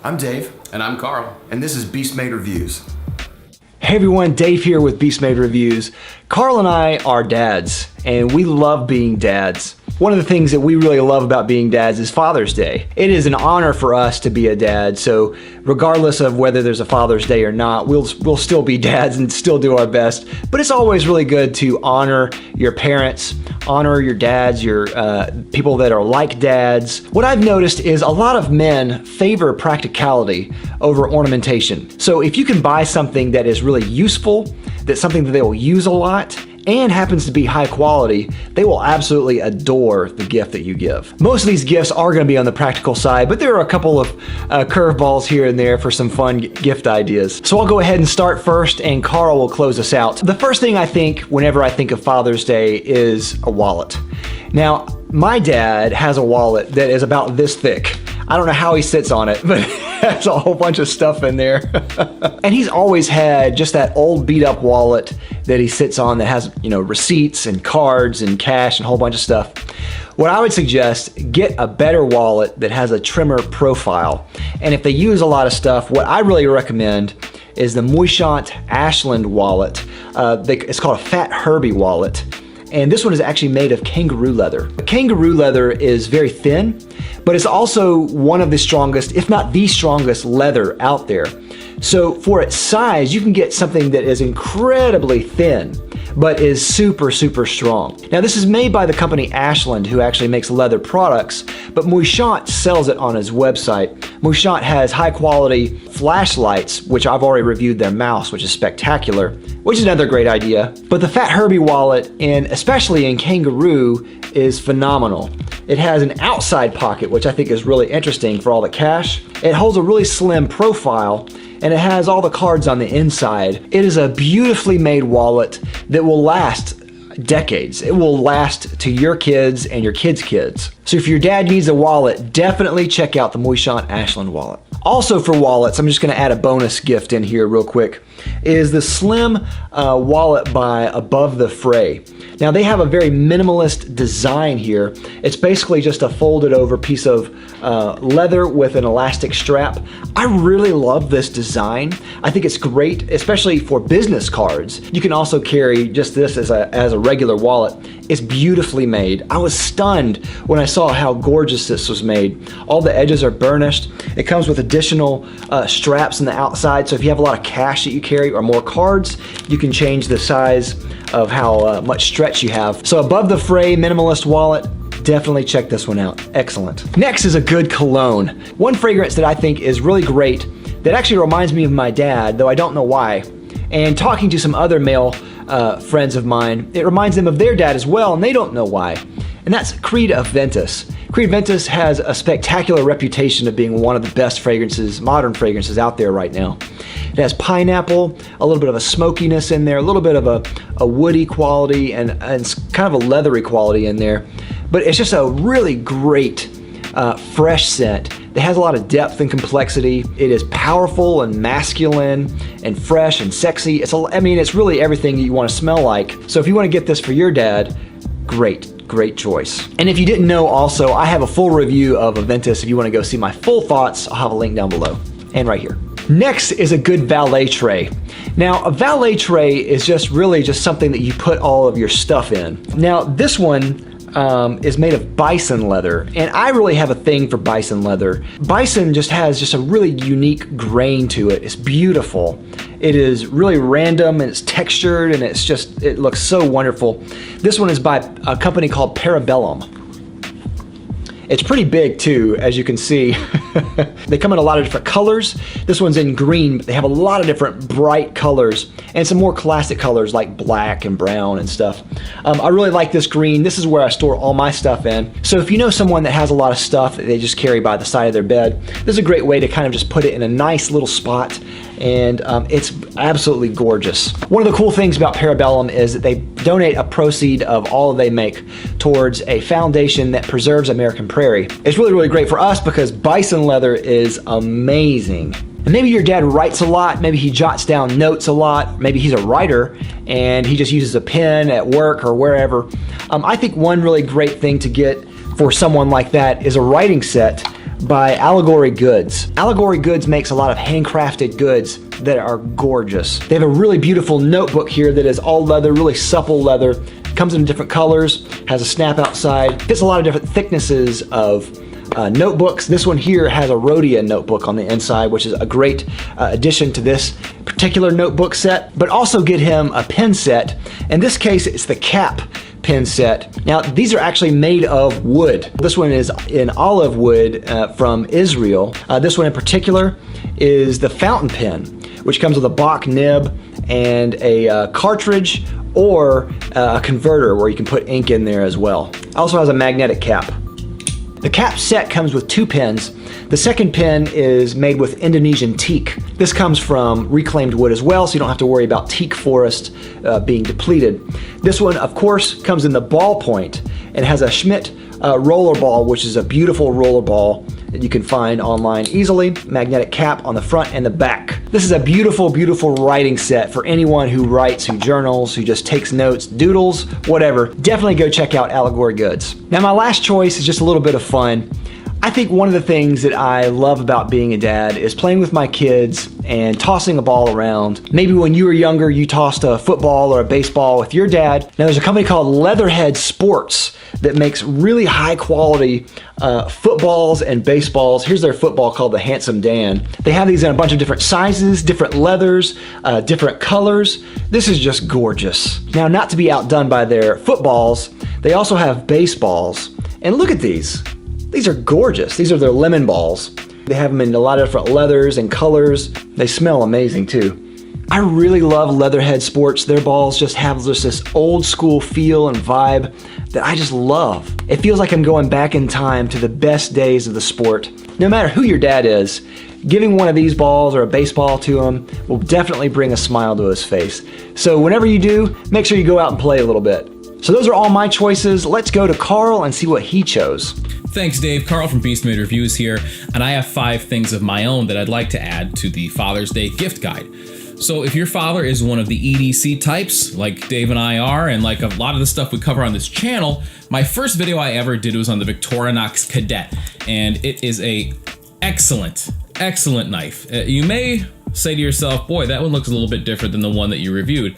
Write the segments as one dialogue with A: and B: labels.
A: I'm Dave.
B: And I'm Carl.
A: And this is Beast Made Reviews.
C: Hey everyone, Dave here with Beast Made Reviews. Carl and I are dads, and we love being dads. One of the things that we really love about being dads is Father's Day. It is an honor for us to be a dad, so regardless of whether there's a Father's Day or not, we'll still be dads and still do our best. But it's always really good to honor your parents, honor your dads, your people that are like dads. What I've noticed is a lot of men favor practicality over ornamentation. So if you can buy something that is really useful, that's something that they will use a lot, and happens to be high quality, they will absolutely adore the gift that you give. Most of these gifts are going to be on the practical side, but there are a couple of curveballs here and there for some fun gift ideas. So I'll go ahead and start first, and Carl will close us out. The first thing I think whenever I think of Father's Day is a wallet. Now, my dad has a wallet that is about this thick. I don't know how he sits on it, but has a whole bunch of stuff in there. And he's always had just that old beat up wallet that he sits on that has, receipts and cards and cash and a whole bunch of stuff. What I would suggest, get a better wallet that has a trimmer profile. And if they use a lot of stuff, what I really recommend is the Murawski Ashland wallet. It's called a Fat Herbie wallet. And this one is actually made of kangaroo leather. Kangaroo leather is very thin, but it's also one of the strongest, if not the strongest, leather out there. So for its size, you can get something that is incredibly thin, but is super, super strong. Now this is made by the company Ashland, who actually makes leather products, but Murawski sells it on his website. Murawski has high quality flashlights, which I've already reviewed their mouse, which is spectacular, which is another great idea. But the Fat Herbie wallet, especially in kangaroo, is phenomenal. It has an outside pocket, which I think is really interesting for all the cash. It holds a really slim profile, and it has all the cards on the inside. It is a beautifully made wallet that will last decades. It will last to your kids and your kids' kids. So if your dad needs a wallet, definitely check out the Murawski Ashland wallet. Also for wallets, I'm just gonna add a bonus gift in here real quick, is the slim wallet by Above the Fray. Now they have a very minimalist design here. It's basically just a folded over piece of leather with an elastic strap. I really love this design. I think it's great, especially for business cards. You can also carry just this as a regular wallet. It's beautifully made. I was stunned when I saw how gorgeous this was made. All the edges are burnished. It comes with additional straps on the outside, so if you have a lot of cash that you carry or more cards, you can change the size of how much stretch you have. So Above the Fray minimalist wallet, definitely check this one out. Excellent. Next is a good cologne. One fragrance that I think is really great that actually reminds me of my dad, though I don't know why. And talking to some other male friends of mine, it reminds them of their dad as well, and they don't know why. And that's Creed Aventus. Creed Aventus has a spectacular reputation of being one of the best fragrances, modern fragrances out there right now. It has pineapple, a little bit of a smokiness in there, a little bit of a woody quality, and kind of a leathery quality in there. But it's just a really great fresh scent that has a lot of depth and complexity. It is powerful and masculine and fresh and sexy. It's really everything you want to smell like. So if you want to get this for your dad, great choice. And if you didn't know also, I have a full review of Aventus. If you want to go see my full thoughts, I'll have a link down below and right here. Next is a good valet tray. Now, a valet tray is just something that you put all of your stuff in. Now, this one is made of bison leather, and I really have a thing for bison leather. Bison has a really unique grain to it. It's beautiful. It is really random, and it's textured, and it looks so wonderful. This one is by a company called Parabellum. It's pretty big too, as you can see. They come in a lot of different colors. This one's in green, but they have a lot of different bright colors and some more classic colors like black and brown and stuff. I really like this green. This is where I store all my stuff in. So if you know someone that has a lot of stuff that they just carry by the side of their bed, this is a great way to kind of just put it in a nice little spot, and it's absolutely gorgeous. One of the cool things about Parabellum is that they donate a proceed of all they make towards a foundation that preserves American prairie. It's really, really great for us because bison leather is amazing. And maybe your dad writes a lot, maybe he jots down notes a lot, maybe he's a writer and he just uses a pen at work or wherever. I think one really great thing to get for someone like that is a writing set by Allegory Goods. Allegory Goods makes a lot of handcrafted goods that are gorgeous. They have a really beautiful notebook here that is all leather, really supple leather. Comes in different colors, has a snap outside, fits a lot of different thicknesses of notebooks. This one here has a Rhodia notebook on the inside, which is a great addition to this particular notebook set, but also get him a pen set. In this case, it's the cap pen set. Now, these are actually made of wood. This one is in olive wood from Israel. This one in particular is the fountain pen, which comes with a Bach nib and a cartridge or a converter where you can put ink in there as well. Also has a magnetic cap. The cap set comes with 2 pens. The second pen is made with Indonesian teak. This comes from reclaimed wood as well, so you don't have to worry about teak forest being depleted. This one, of course, comes in the ballpoint and has a Schmidt roller ball, which is a beautiful roller ball that you can find online easily. Magnetic cap on the front and the back. This is a beautiful, beautiful writing set for anyone who writes, who journals, who just takes notes, doodles, whatever. Definitely go check out Allegory Goods. Now, my last choice is just a little bit of fun. I think one of the things that I love about being a dad is playing with my kids and tossing a ball around. Maybe when you were younger, you tossed a football or a baseball with your dad. Now, there's a company called Leatherhead Sports that makes really high quality footballs and baseballs. Here's their football called the Handsome Dan. They have these in a bunch of different sizes, different leathers, different colors. This is just gorgeous. Now, not to be outdone by their footballs, they also have baseballs. And look at these. These are gorgeous. These are their lemon balls. They have them in a lot of different leathers and colors. They smell amazing too. I really love Leatherhead Sports. Their balls just have this old school feel and vibe that I just love. It feels like I'm going back in time to the best days of the sport. No matter who your dad is, giving one of these balls or a baseball to him will definitely bring a smile to his face. So whenever you do, make sure you go out and play a little bit. So those are all my choices. Let's go to Carl and see what he chose.
A: Thanks, Dave. Carl from Beast Made Reviews here, and I have 5 things of my own that I'd like to add to the Father's Day gift guide. So if your father is one of the EDC types, like Dave and I are, and like a lot of the stuff we cover on this channel, my first video I ever did was on the Victorinox Cadet, and it is a excellent knife. You may say to yourself, boy, that one looks a little bit different than the one that you reviewed.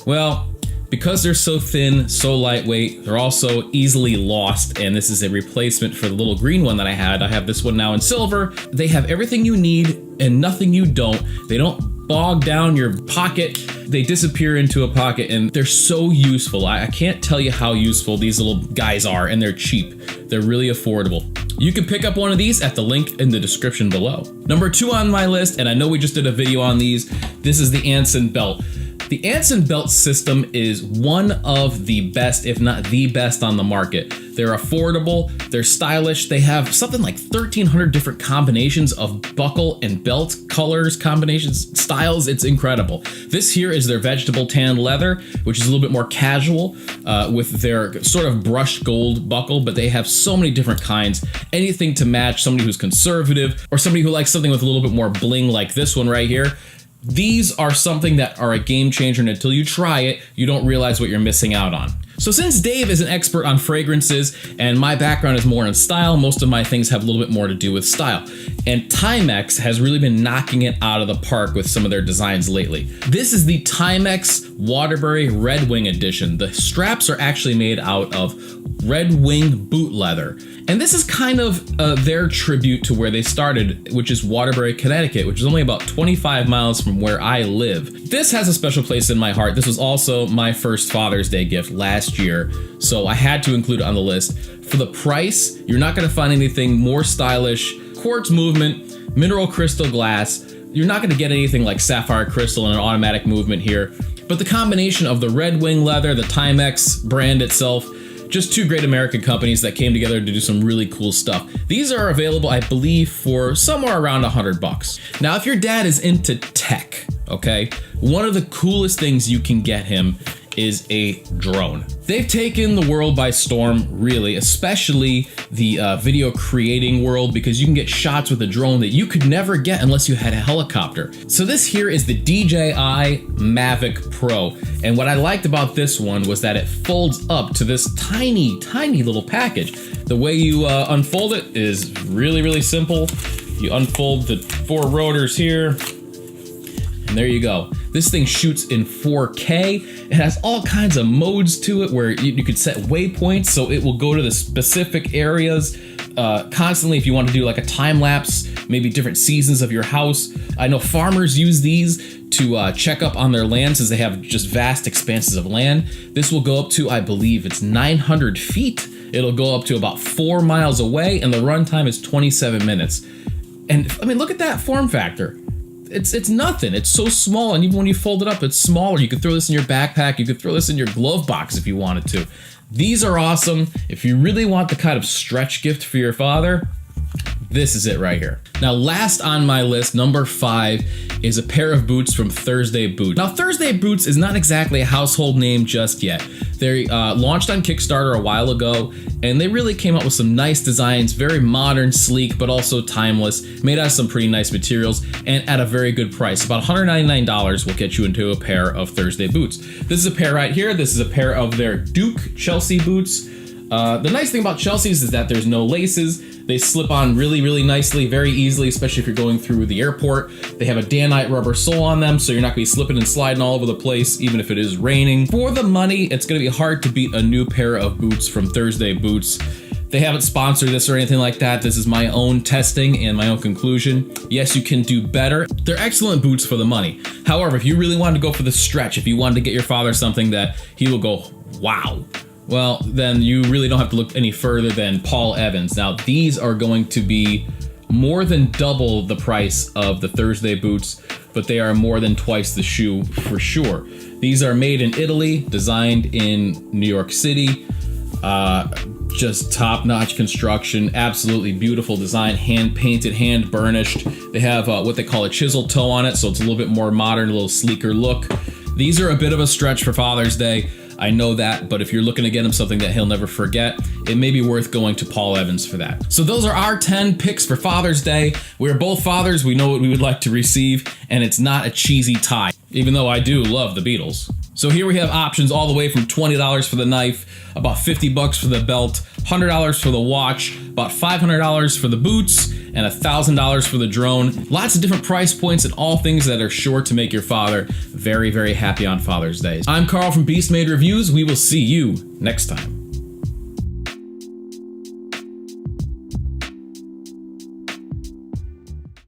A: Well, because they're so thin, so lightweight, they're also easily lost, and this is a replacement for the little green one that I had. I have this one now in silver. They have everything you need and nothing you don't. They don't bog down your pocket. They disappear into a pocket, and they're so useful. I can't tell you how useful these little guys are, and they're cheap. They're really affordable. You can pick up one of these at the link in the description below. Number 2 on my list, and I know we just did a video on these, this is the Anson belt. The Anson belt system is one of the best, if not the best, on the market. They're affordable, they're stylish, they have something like 1,300 different combinations of buckle and belt colors, combinations, styles. It's incredible. This here is their vegetable tan leather, which is a little bit more casual with their sort of brushed gold buckle, but they have so many different kinds. Anything to match somebody who's conservative or somebody who likes something with a little bit more bling like this one right here. These are something that are a game changer, and until you try it, you don't realize what you're missing out on. So since Dave is an expert on fragrances and my background is more in style, most of my things have a little bit more to do with style. And Timex has really been knocking it out of the park with some of their designs lately. This is the Timex Waterbury Red Wing edition. The straps are actually made out of red wing boot leather. And this is kind of their tribute to where they started, which is Waterbury, Connecticut, which is only about 25 miles from where I live. This has a special place in my heart. This was also my first Father's Day gift last year, so I had to include it on the list. For the price, you're not going to find anything more stylish. Quartz movement, mineral crystal glass. You're not going to get anything like sapphire crystal and an automatic movement here. But the combination of the Red Wing leather, the Timex brand itself, just 2 great American companies that came together to do some really cool stuff. These are available, I believe, for somewhere around $100. Now, if your dad is into tech, okay, one of the coolest things you can get him is a drone. They've taken the world by storm, really, especially the video creating world, because you can get shots with a drone that you could never get unless you had a helicopter. So this here is the DJI Mavic Pro. And what I liked about this one was that it folds up to this tiny, tiny little package. The way you unfold it is really, really simple. You unfold the 4 rotors here, and there you go. This thing shoots in 4K. It has all kinds of modes to it where you could set waypoints, so it will go to the specific areas constantly if you want to do like a time lapse, maybe different seasons of your house. I know farmers use these to check up on their land since they have just vast expanses of land. This will go up to, I believe it's 900 feet. It'll go up to about 4 miles away, and the runtime is 27 minutes. And I mean, look at that form factor. It's nothing. It's so small, and even when you fold it up, it's smaller. You could throw this in your backpack. You could throw this in your glove box if you wanted to. These are awesome. If you really want the kind of stretch gift for your father, this is it right here. Now, last on my list, number 5, is a pair of boots from Thursday Boots. Now, Thursday Boots is not exactly a household name just yet. They launched on Kickstarter a while ago, and they really came up with some nice designs, very modern, sleek, but also timeless, made out of some pretty nice materials, and at a very good price. About $199 will get you into a pair of Thursday Boots. This is a pair right here. This is a pair of their Duke Chelsea boots. The nice thing about Chelsea's is that there's no laces. They slip on really, really nicely, very easily, especially if you're going through the airport. They have a Danite rubber sole on them, so you're not gonna be slipping and sliding all over the place, even if it is raining. For the money, it's gonna be hard to beat a new pair of boots from Thursday Boots. They haven't sponsored this or anything like that. This is my own testing and my own conclusion. Yes, you can do better. They're excellent boots for the money. However, if you really wanted to go for the stretch, if you wanted to get your father something that he will go, wow, well, then you really don't have to look any further than Paul Evans. Now, these are going to be more than double the price of the Thursday boots, but they are more than twice the shoe for sure. These are made in Italy, designed in New York City. Just top-notch construction, absolutely beautiful design, hand-painted, hand-burnished. They have what they call a chisel toe on it, so it's a little bit more modern, a little sleeker look. These are a bit of a stretch for Father's Day. I know that, but if you're looking to get him something that he'll never forget, it may be worth going to Paul Evans for that. So those are our 10 picks for Father's Day. We're both fathers, we know what we would like to receive, and it's not a cheesy tie, even though I do love the Beatles. So here we have options all the way from $20 for the knife, about $50 for the belt, $100 for the watch, about $500 for the boots, and $1,000 for the drone. Lots of different price points and all things that are sure to make your father very, very happy on Father's Day. I'm Carl from Beast Made Reviews. We will see you next time.